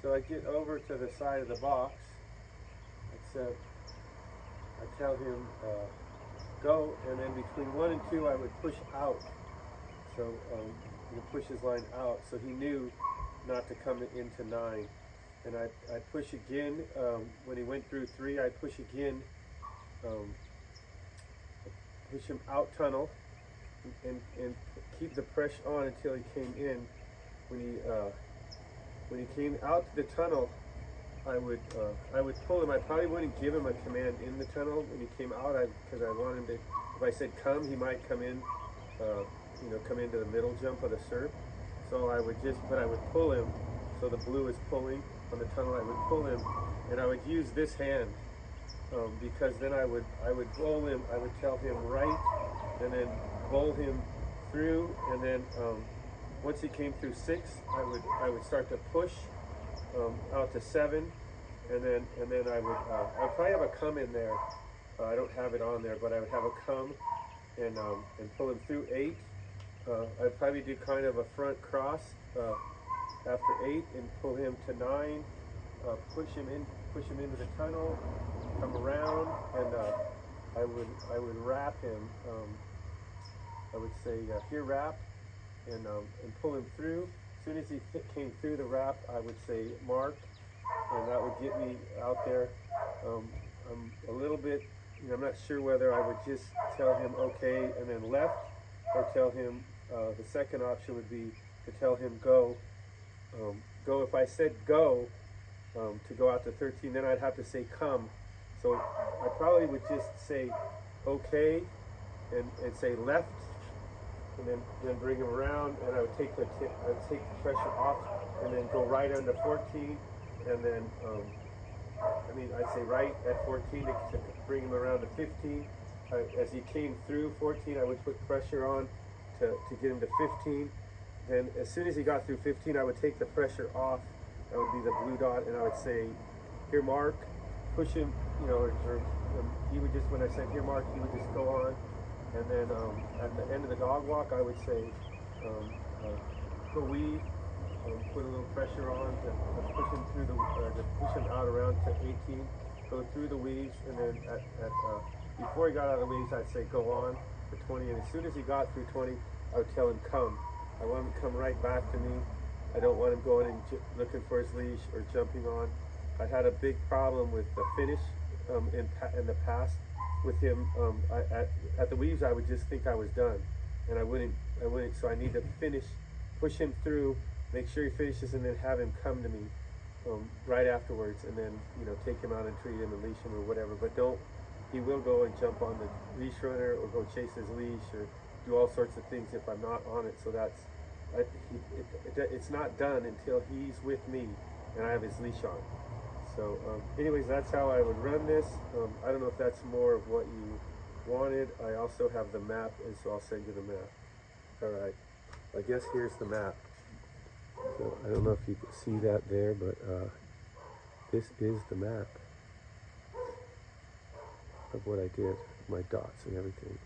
So I get over to the side of the box, except I tell him go, and then between 1 and 2 I would push out. So he push his line out, so he knew not to come into 9. And I'd push again. When he went through 3, I'd push again, push him out tunnel, and keep the pressure on until he came in. When he came out to the tunnel, I would pull him. I probably wouldn't give him a command in the tunnel when he came out, because I want him to. If I said come, he might come in, come into the middle jump of the surf. So I would pull him. So the blue is pulling on the tunnel. I would pull him, and I would use this hand, because then I would bowl him. I would tell him right, and then bowl him through, and then once he came through 6, I would start to push out to 7, and then I'd probably have a come in there. I don't have it on there, but I would have a come and pull him through 8. I'd probably do kind of a front cross after 8 and pull him to 9. Push him into the tunnel, come around, and I would wrap him. I would say here wrap, and pull him through. As soon as he came through the wrap, I would say mark, and that would get me out there. I'm a little bit, I'm not sure whether I would just tell him okay and then left, or tell him, the second option would be to tell him go. Go, if I said go, to go out to 13, then I'd have to say come. So I probably would just say okay and say left, and then bring him around, and I would take the pressure off, and then go right under 14, and then I'd say right at 14 to bring him around to 15. As he came through 14, I would put pressure on to get him to 15. Then as soon as he got through 15, I would take the pressure off. That would be the blue dot, and I would say here mark, push him, or he would just, when I said here mark, he would just go on. And then at the end of the dog walk, I would say go weave, put a little pressure on to push him through to push him out around to 18, go through the weaves, and then before he got out of the weaves, I'd say go on for 20, and as soon as he got through 20, I would tell him come. I want him to come right back to me. I don't want him going and looking for his leash or jumping on. I had a big problem with the finish in the past with him. At the weaves, I would just think I was done, and I wouldn't. So I need to finish, push him through, make sure he finishes, and then have him come to me right afterwards, and then take him out and treat him and leash him or whatever. But he will go and jump on the leash runner or go chase his leash or do all sorts of things if I'm not on it. So it's not done until he's with me and I have his leash on. So anyways, that's how I would run this. I don't know if that's more of what you wanted. I also have the map, and so I'll send you the map. All right, I guess here's the map. So I don't know if you can see that there, but this is the map of what I did, my dots and everything.